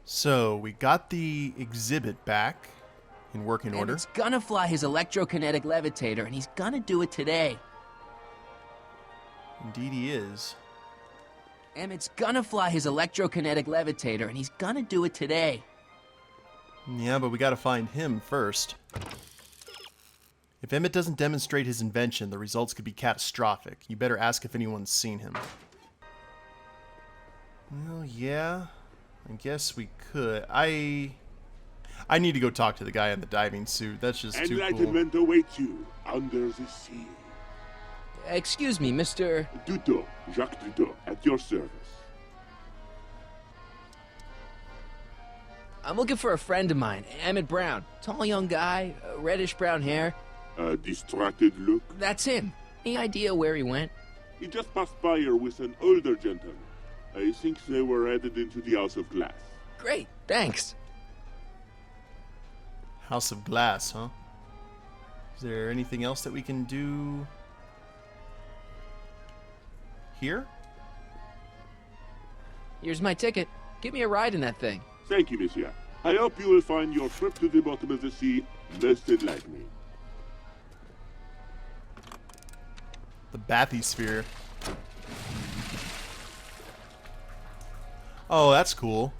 So, we got the exhibit back in working order. Emmett's gonna fly his electrokinetic levitator, and he's gonna do it today. Indeed he is. Emmett's gonna fly his electrokinetic levitator, and he's gonna do it today. Yeah, but we gotta find him first. If Emmett doesn't demonstrate his invention, the results could be catastrophic. You better ask if anyone's seen him. Well, yeah. I guess we could. I need to go talk to the guy in the diving suit. That's just too cool. Enlightenment awaits you under the sea. Excuse me, Mr. Duto, Jacques Duto, at your service. I'm looking for a friend of mine, Emmett Brown. Tall young guy, reddish brown hair. A distracted look. That's him. Any idea where he went? He just passed by here with an older gentleman. I think they were headed into the House of Glass. Great, thanks. House of Glass, huh? Is there anything else that we can do here? Here's my ticket. Give me a ride in that thing. Thank you, monsieur. I hope you will find your trip to the bottom of the sea most enlightening. The bathysphere. Oh, that's cool.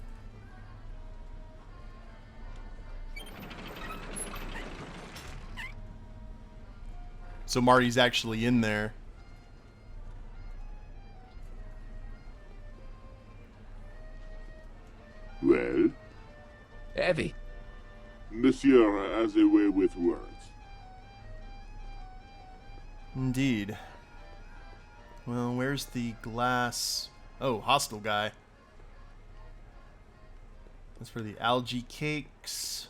So Marty's actually in there. Well? Heavy. Monsieur has a way with words. Indeed. Well, where's the glass? Oh, hostile guy. That's for the algae cakes.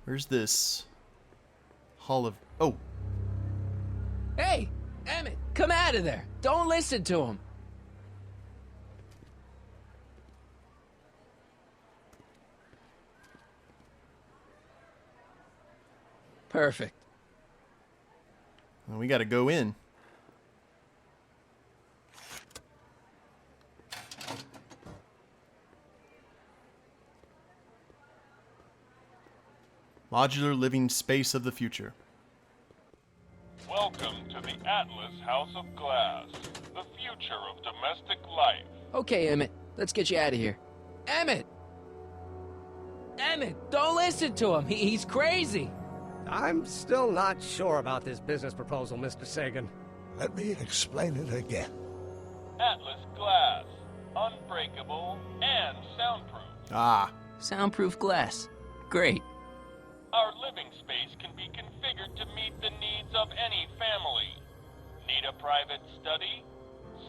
Where's this? Hall of... Oh! Hey, Emmett, come out of there. Don't listen to him. Perfect. Well, we gotta go in. Modular living space of the future. Welcome to the Atlas House of Glass, the future of domestic life. Okay, Emmett, let's get you out of here. Emmett! Emmett, don't listen to him. He's crazy. I'm still not sure about this business proposal, Mr. Sagan. Let me explain it again. Atlas Glass, unbreakable and soundproof. Ah. Soundproof glass. Great. Our living space can be configured to meet the needs of any family. Need a private study?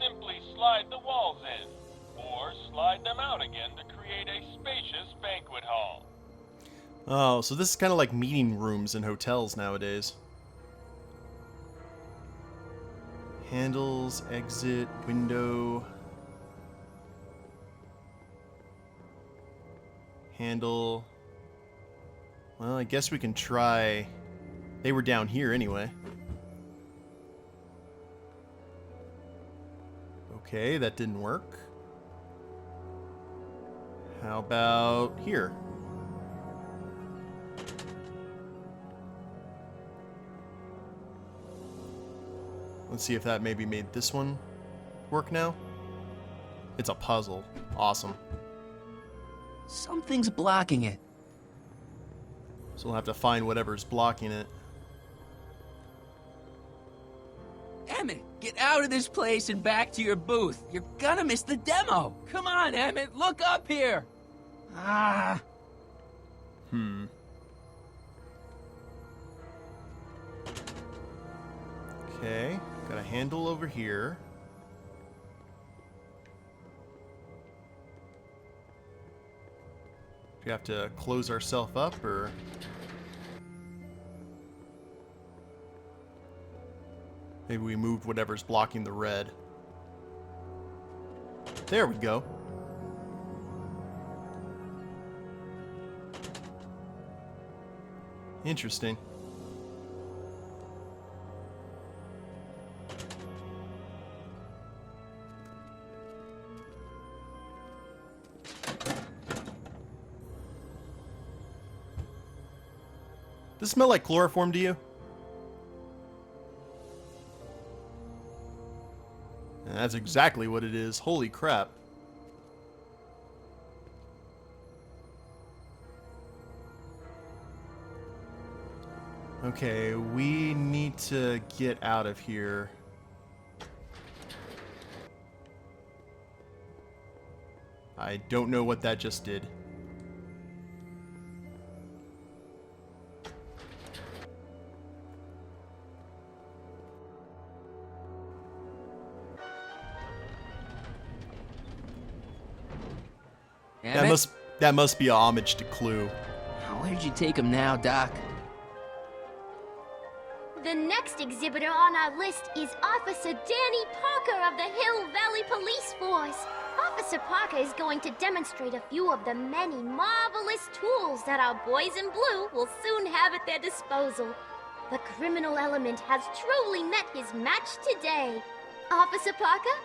Simply slide the walls in, or slide them out again to create a spacious banquet hall. Oh, so this is kind of like meeting rooms in hotels nowadays. Handles, exit, window. Handle. Well, I guess we can try... They were down here anyway. Okay, that didn't work. How about here? Let's see if that maybe made this one work now. It's a puzzle. Awesome. Something's blocking it. So we'll have to find whatever's blocking it. Emmett, get out of this place and back to your booth. You're gonna miss the demo. Come on, Emmett, look up here. Ah. Okay, got a handle over here. Do we have to close ourselves up, or... Maybe we moved whatever's blocking the red. There we go. Interesting. Does it smell like chloroform to you? And that's exactly what it is. Holy crap. Okay, we need to get out of here. I don't know what that just did. Emmett? That must be a homage to Clue. Where'd you take him now, Doc? The next exhibitor on our list is Officer Danny Parker of the Hill Valley Police Force. Officer Parker is going to demonstrate a few of the many marvelous tools that our boys in blue will soon have at their disposal. The criminal element has truly met his match today. Officer Parker?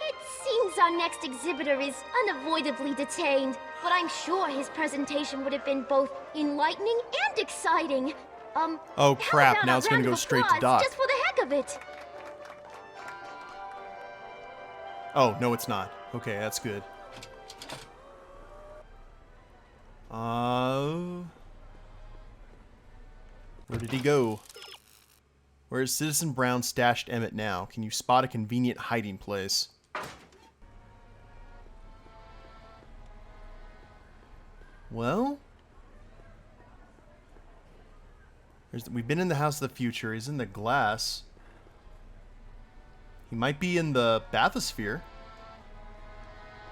It seems our next exhibitor is unavoidably detained, but I'm sure his presentation would have been both enlightening and exciting. Oh how crap, about now a it's gonna round go of straight to applause Doc. just for the heck of it? Oh, no it's not. Okay, that's good. Where did he go? Where is Citizen Brown stashed Emmett now? Can you spot a convenient hiding place? Well, we've been in the House of the Future. He's in the glass. He might be in the bathysphere.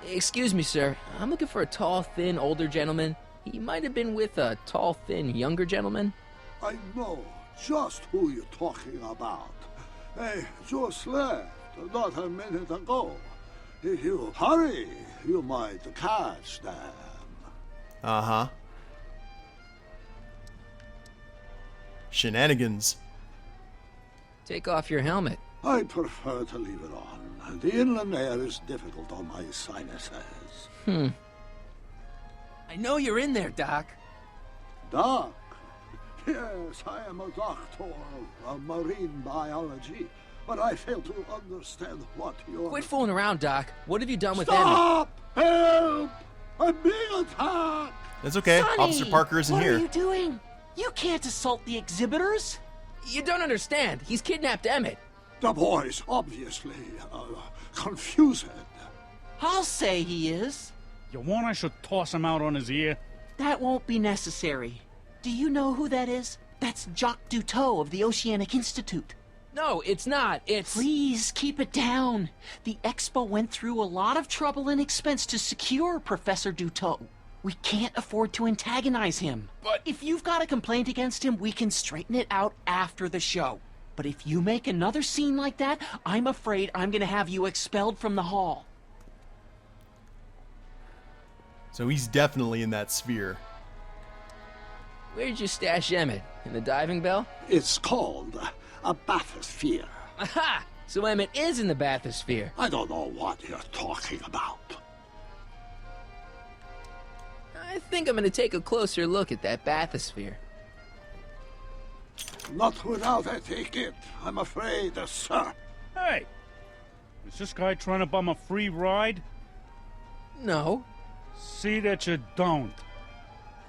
Excuse me, sir. I'm looking for a tall, thin, older gentleman. He might have been with a tall, thin, younger gentleman. I know just who you're talking about. They just left not a minute ago. If you hurry, you might catch them. Uh-huh. Shenanigans. Take off your helmet. I prefer to leave it on. The inland air is difficult on my sinuses. I know you're in there, Doc. Doc? Yes, I am a doctor of marine biology, but I fail to understand what you're... Quit fooling around, Doc. What have you done with Emmett? Stop! Help! I'm being attacked! That's okay. Sonny, Officer Parker isn't what here. are you doing? You can't assault the exhibitors. You don't understand. He's kidnapped Emmett. The boy's obviously confused. I'll say he is. You want I should toss him out on his ear? That won't be necessary. Do you know who that is? That's Jacques Duteau of the Oceanic Institute. No, it's not. It's... Please keep it down. The Expo went through a lot of trouble and expense to secure Professor Duteau. We can't afford to antagonize him. But- if you've got a complaint against him, we can straighten it out after the show. But if you make another scene like that, I'm afraid I'm gonna have you expelled from the hall. So he's definitely in that sphere. Where'd you stash Emmett? In the diving bell? It's called a bathysphere. Aha! So Emmett is in the bathysphere. I don't know what you're talking about. I think I'm gonna take a closer look at that bathysphere. Not without a ticket, I'm afraid, sir. Hey! Is this guy trying to bum a free ride? No. See that you don't.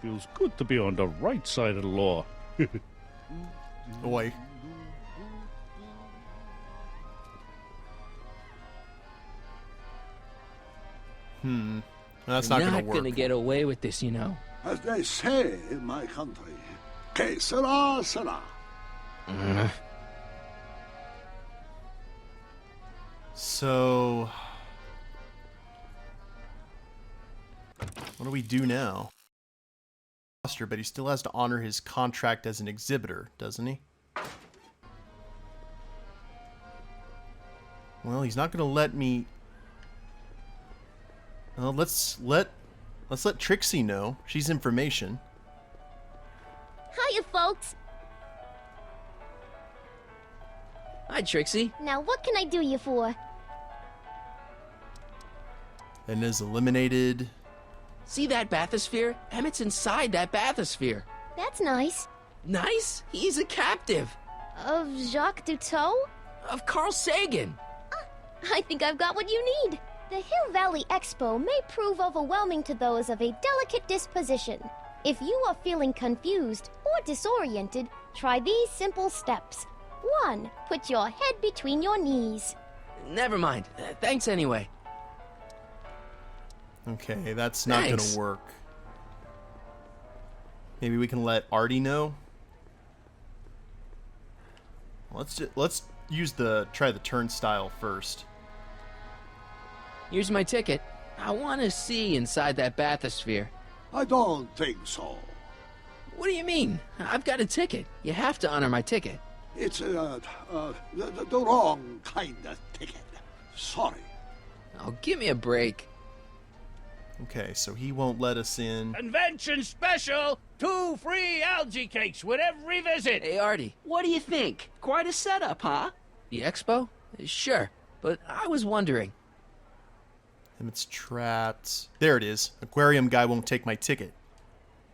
Feels good to be on the right side of the law. Oi. That's not You're gonna not work. gonna get away with this, you know. As they say in my country, que sera, sera. So... what do we do now? But he still has to honor his contract as an exhibitor, doesn't he? Well, he's not gonna let me... Well, let's let Trixie know. She's information. Hiya, folks. Hi, Trixie. Now, what can I do you for? and is eliminated. See that bathysphere? Emmett's inside that bathysphere. That's nice. Nice? He's a captive. Of Jacques Duteau? Of Carl Sagan. I think I've got what you need. The Hill Valley Expo may prove overwhelming to those of a delicate disposition. If you are feeling confused or disoriented, try these simple steps. 1. Put your head between your knees. Never mind. Thanks anyway. Okay, that's not Thanks. gonna work. Maybe we can let Artie know. Let's try the turnstile first. Here's my ticket. I want to see inside that bathysphere. I don't think so. What do you mean? I've got a ticket. You have to honor my ticket. It's the wrong kind of ticket. Sorry. Oh, give me a break. Okay, so he won't let us in. Convention special! 2 free algae cakes with every visit! Hey, Artie. What do you think? Quite a setup, huh? The expo? Sure. But I was wondering. Emmett's trapped. There it is. Aquarium guy won't take my ticket.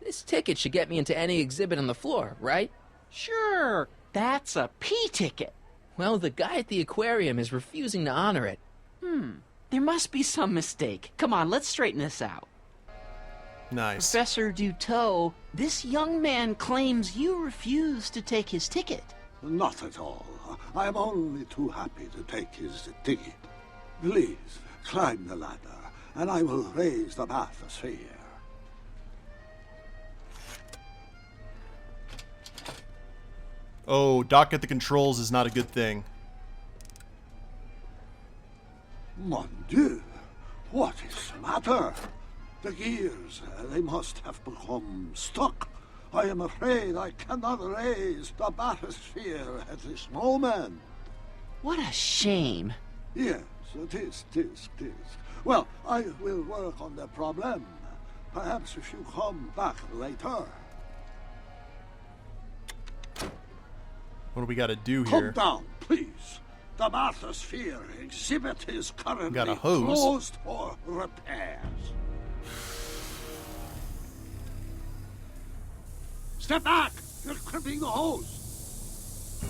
This ticket should get me into any exhibit on the floor, right? Sure, that's a P ticket. Well, the guy at the aquarium is refusing to honor it. There must be some mistake. Come on, let's straighten this out. Nice. Professor Duteau, this young man claims you refused to take his ticket. Not at all. I am only too happy to take his ticket. Please, climb the ladder, and I will raise the bathysphere. Oh, Doc at the controls is not a good thing. Mon Dieu, what is the matter? The gears, they must have become stuck. I am afraid I cannot raise the bathysphere at this moment. What a shame. Yes, tis. Well, I will work on the problem. Perhaps if you come back later. What do we got to do Come here? down, please. The bathysphere exhibit is currently Got a hose. closed for repairs. Step back! You're crimping the hose.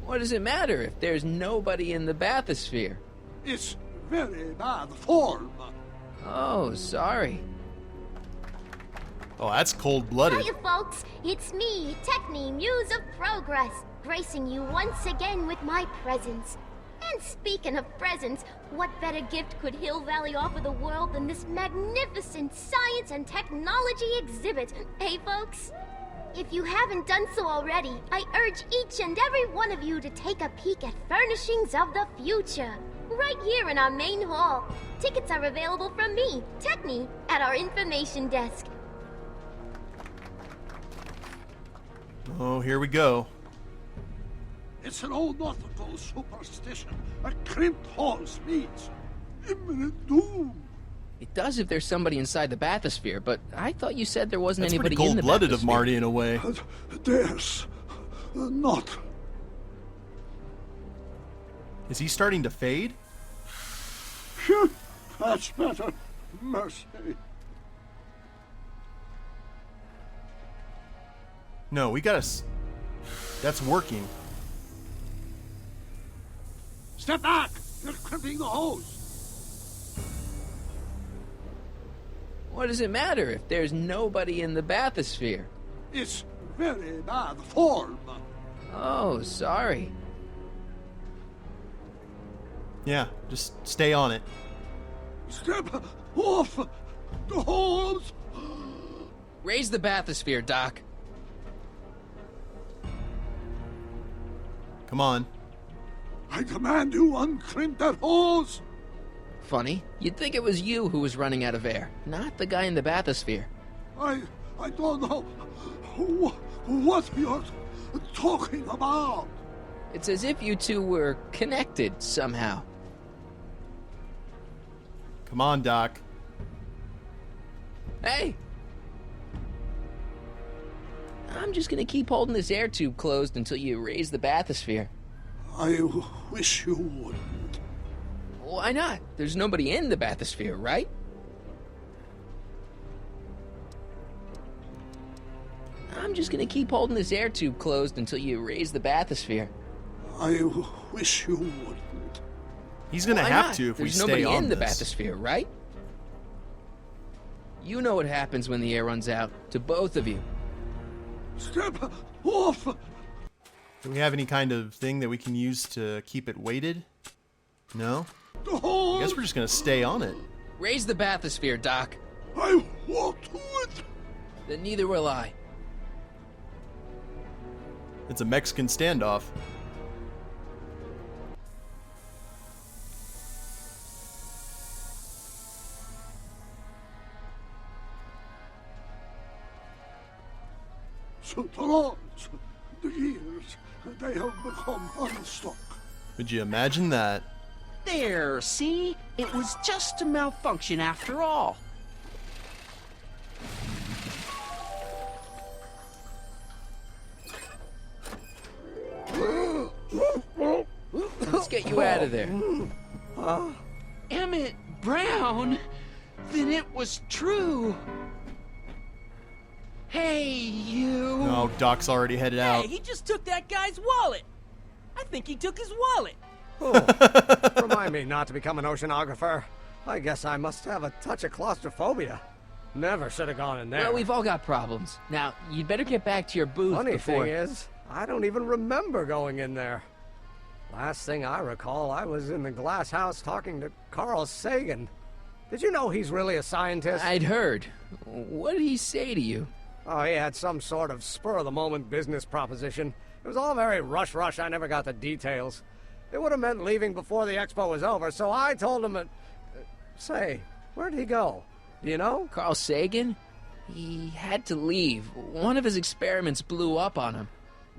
What does it matter if there's nobody in the bathysphere? It's very bad form. Oh, sorry. Oh, that's cold-blooded. Hiya, folks. It's me, Techne, Muse of Progress, gracing you once again with my presence. And speaking of presents, what better gift could Hill Valley offer the world than this magnificent science and technology exhibit? Hey, folks? If you haven't done so already, I urge each and every one of you to take a peek at Furnishings of the Future. Right here in our main hall. Tickets are available from me, Techne, at our information desk. Oh, here we go. It's an old nautical superstition. A crimped hose means imminent doom. It does if there's somebody inside the bathysphere, but I thought you said there wasn't That's pretty anybody in the cold-blooded bathysphere. of Marty in a way. There's not. Is he starting to fade? Phew, that's better. Mercy. No, we gotta... That's working. Step back! You're crimping the hose. What does it matter if there's nobody in the bathysphere? It's very bad form. Oh, sorry. Yeah, just stay on it. Step off the hose. Raise the bathysphere, Doc. Come on. I command you uncrimp that hose. Funny. You'd think it was you who was running out of air, not the guy in the bathysphere. I don't know what you're talking about. It's as if you two were connected somehow. Come on, Doc. Hey! I'm just gonna keep holding this air tube closed until you raise the bathysphere. I wish you wouldn't. Why not? There's nobody in the bathysphere, right? I'm just gonna keep holding this air tube closed until you raise the bathysphere. I wish you wouldn't. He's gonna Why have not? to if we There's stay nobody on in the this. bathysphere, right? You know what happens when the air runs out, to both of you. Step off! Do we have any kind of thing that we can use to keep it weighted? No? I Don't! guess we're just gonna stay on it. Raise the bathysphere, Doc. I won't do it! Then neither will I. It's a Mexican standoff. So the rods, the gears, they have become unstuck. Would you imagine that? There, see? It was just a malfunction after all. Let's get you out of there. Emmett Brown? Then it was true. Hey, you. No, Doc's already headed out. Hey, he just took that guy's wallet. I think he took his wallet. Remind me not to become an oceanographer. I guess I must have a touch of claustrophobia. Never should have gone in there. Well, we've all got problems. Now, you'd better get back to your booth Funny before... thing is, I don't even remember going in there. Last thing I recall, I was in the glass house talking to Carl Sagan. Did you know he's really a scientist? I'd heard. What did he say to you? Oh, he had some sort of spur-of-the-moment business proposition. It was all very rush. I never got the details. It would have meant leaving before the expo was over, so I told him that... Say, where'd he go? Do you know? Carl Sagan? He had to leave. One of his experiments blew up on him.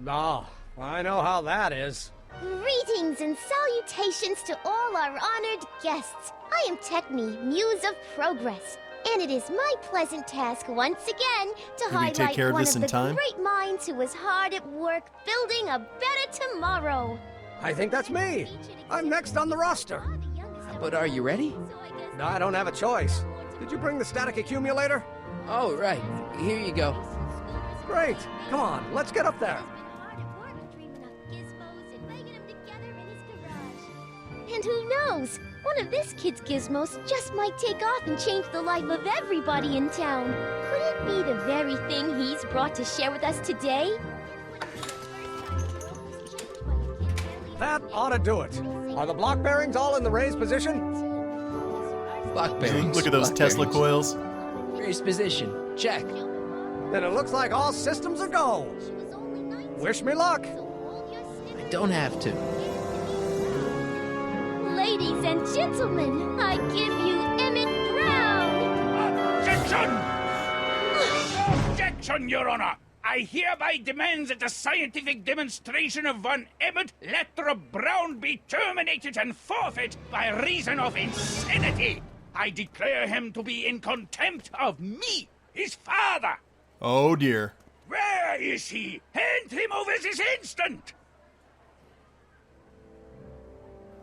Oh, I know how that is. Greetings and salutations to all our honored guests. I am Techne, Muse of Progress, and it is my pleasant task once again to Did we take highlight care of one this of in the time? great minds who was hard at work building a better tomorrow. I think that's me. I'm next on the roster. But are you ready? I don't have a choice. Did you bring the static accumulator? Oh, right. Here you go. Great. Come on, let's get up there. And who knows? One of this kid's gizmos just might take off and change the life of everybody in town. Could it be the very thing he's brought to share with us today? That ought to do it. Are the block bearings all in the raised position? Block bearings. Look at those block Tesla bearings. coils. Raised position. Check. Then it looks like all systems are go. Wish me luck. I don't have to. Ladies and gentlemen, I give you Emmett Brown! Objection! Objection, Your Honor! I hereby demand that the scientific demonstration of one Emmett Letter Brown be terminated and forfeit by reason of insanity. I declare him to be in contempt of me, his father. Oh dear. Where is he? Hand him over this instant!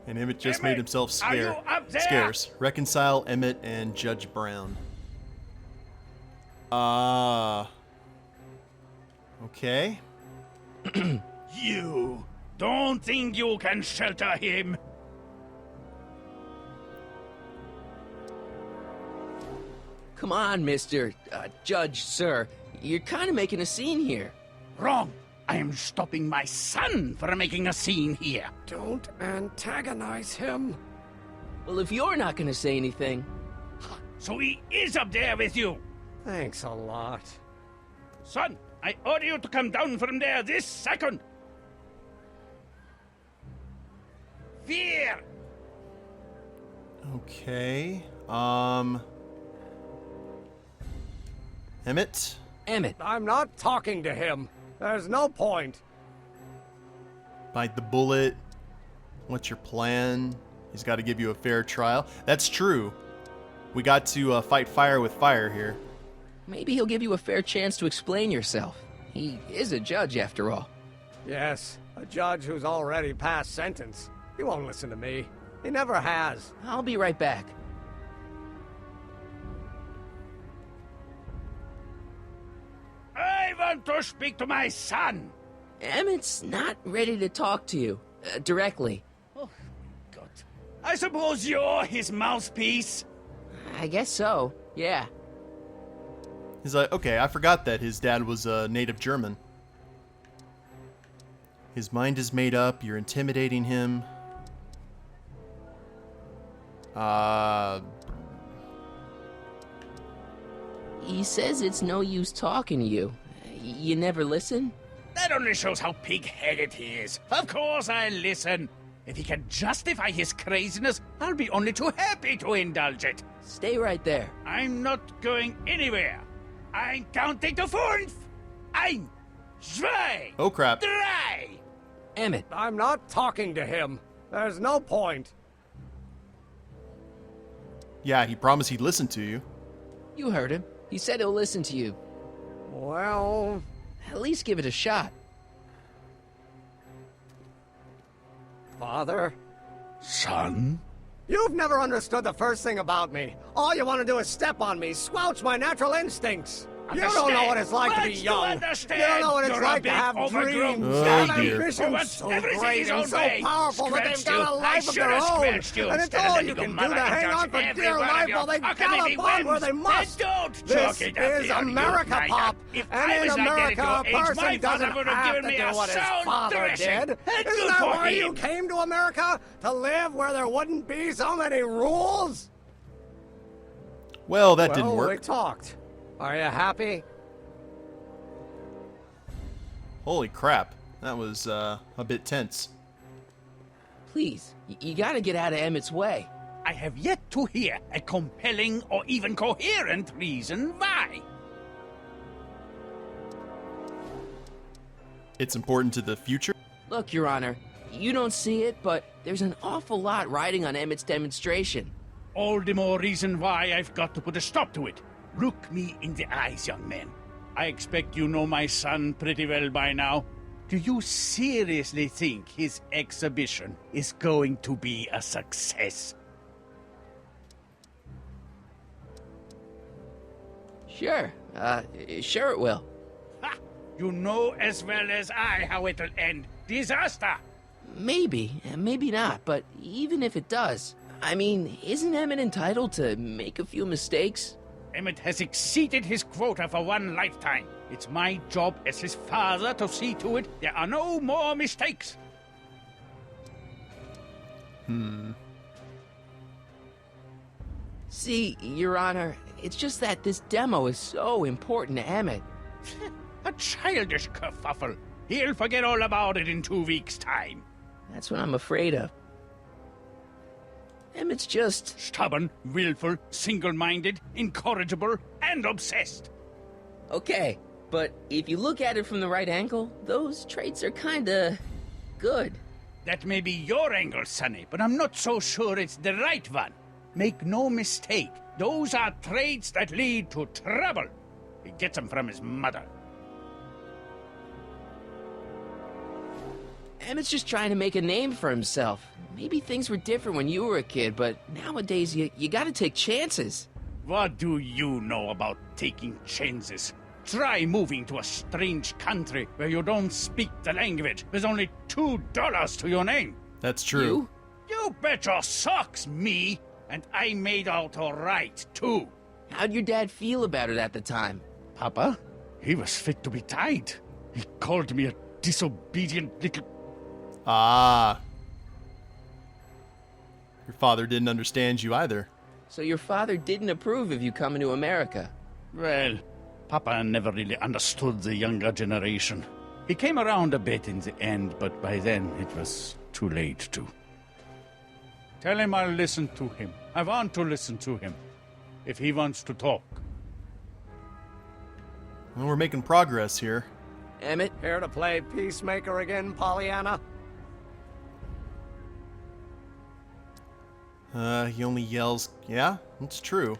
And Emmett just Emmett, made himself are you up there? scarce. Reconcile Emmett and Judge Brown. Okay. You don't think you can shelter him? Come on, Mr. Judge, sir. You're kind of making a scene here. Wrong. I am stopping my son from making a scene here. Don't antagonize him. Well, if you're not going to say anything... So he is up there with you. Thanks a lot. Son, I order you to come down from there this second. Fear! Okay. Emmett? Emmett. I'm not talking to him. There's no point. Bite the bullet. What's your plan? He's got to give you a fair trial. That's true. We got to fight fire with fire here. Maybe he'll give you a fair chance to explain yourself. He is a judge, after all. Yes, a judge who's already passed sentence. He won't listen to me. He never has. I'll be right back. I want to speak to my son. Emmett's not ready to talk to you directly. Oh, God. I suppose you're his mouthpiece. I guess so, yeah. He's like, okay, I forgot that his dad was a native German. His mind is made up. You're intimidating him. He says it's no use talking to you. You never listen? That only shows how pig-headed he is. Of course I'll listen. If he can justify his craziness, I'll be only too happy to indulge it. Stay right there. I'm not going anywhere. I'm counting to 5. 1, 2, Oh, crap. 3. Emmett. I'm not talking to him. There's no point. Yeah, he promised he'd listen to you. You heard him. He said he'll listen to you. Well... At least give it a shot. Father? Son? You've never understood the first thing about me. All you want to do is step on me, squelch my natural instincts. You don't know what it's like to be young. You don't know what it's like to have dreams, have ambitions so great and so powerful that they've got a life of their own. And it's all you can do to hang on for dear life while they gallop on where they must. This is America, Pop. And in America, a person doesn't have to do what his father did. Isn't that why you came to America? To live where there wouldn't be so many rules? Well, that didn't work. We talked. Are you happy? Holy crap. That was a bit tense. Please, you gotta get out of Emmett's way. I have yet to hear a compelling or even coherent reason why. It's important to the future? Look, Your Honor, you don't see it, but there's an awful lot riding on Emmett's demonstration. All the more reason why I've got to put a stop to it. Look me in the eyes, young man. I expect you know my son pretty well by now. Do you seriously think his exhibition is going to be a success? Sure, sure it will. Ha! You know as well as I how it'll end. Disaster! Maybe, maybe not, but even if it does, I mean, isn't Emmett entitled to make a few mistakes? Emmett has exceeded his quota for one lifetime. It's my job as his father to see to it there are no more mistakes. See, Your Honor, it's just that this demo is so important to Emmett. A childish kerfuffle. He'll forget all about it in 2 weeks' time. That's what I'm afraid of. Emmett's just... Stubborn, willful, single-minded, incorrigible, and obsessed. Okay, but if you look at it from the right angle, those traits are kinda... good. That may be your angle, Sonny, but I'm not so sure it's the right one. Make no mistake, those are traits that lead to trouble. He gets them from his mother. Emmett's just trying to make a name for himself. Maybe things were different when you were a kid, but nowadays you gotta take chances. What do you know about taking chances? Try moving to a strange country where you don't speak the language with only $2 to your name. That's true. You bet your socks, me! And I made out all right, too. How'd your dad feel about it at the time? Papa? He was fit to be tied. He called me a disobedient little... Ah. Your father didn't understand you either. So your father didn't approve of you coming to America? Well, Papa never really understood the younger generation. He came around a bit in the end, but by then it was too late to. Tell him I'll listen to him. I want to listen to him. If he wants to talk. Well, we're making progress here. Emmett? Here to play peacemaker again, Pollyanna? He only yells, yeah, it's true.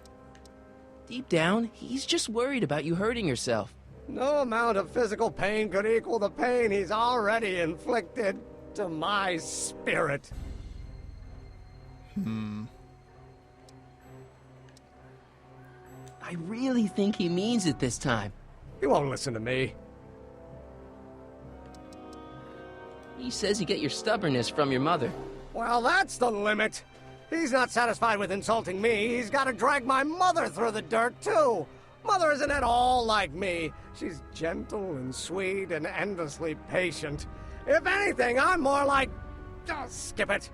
Deep down, he's just worried about you hurting yourself. No amount of physical pain could equal the pain he's already inflicted to my spirit. I really think he means it this time. He won't listen to me. He says you get your stubbornness from your mother. Well, that's the limit. He's not satisfied with insulting me. He's got to drag my mother through the dirt, too. Mother isn't at all like me. She's gentle and sweet and endlessly patient. If anything, I'm more like... Oh, skip it.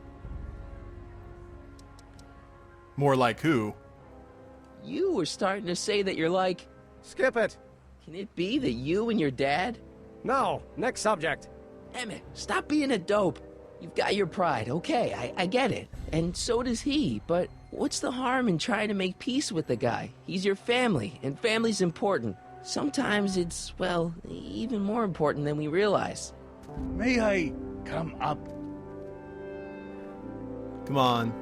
More like who? You were starting to say that you're like... Skip it. Can it be that you and your dad? No, next subject. Emmett, stop being a dope. You've got your pride, okay, I get it. And so does he, but what's the harm in trying to make peace with the guy? He's your family, and family's important. Sometimes it's, well, even more important than we realize. May I come up? Come on.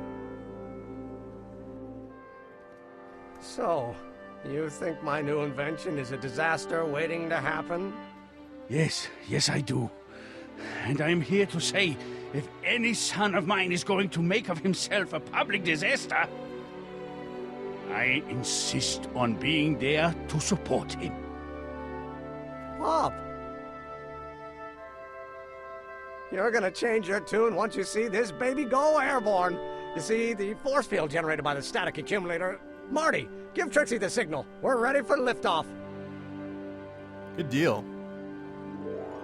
So, you think my new invention is a disaster waiting to happen? Yes, I do. And I'm here to say, if any son of mine is going to make of himself a public disaster, I insist on being there to support him. Pop! You're gonna change your tune once you see this baby go airborne. You see, the force field generated by the static accumulator... Marty, give Trixie the signal. We're ready for liftoff. Good deal.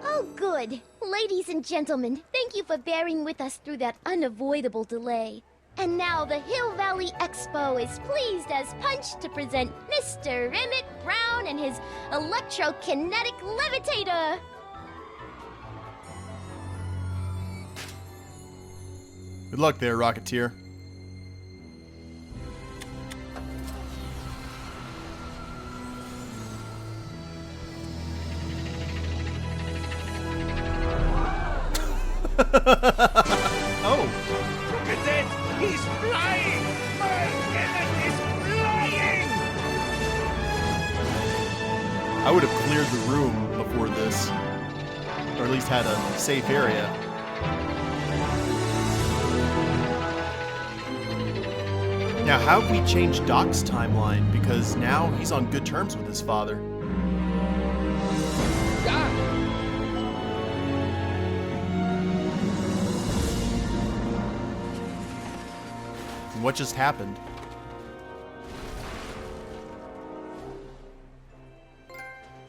Oh, good. Ladies and gentlemen, thank you for bearing with us through that unavoidable delay. And now the Hill Valley Expo is pleased as punch to present Mr. Emmett Brown and his electrokinetic levitator. Good luck there, Rocketeer. Oh! Look at that! He's flying! My Emmett is flying! I would have cleared the room before this. Or at least had a safe area. Now, how have we changed Doc's timeline? Because now he's on good terms with his father. Doc! And what just happened?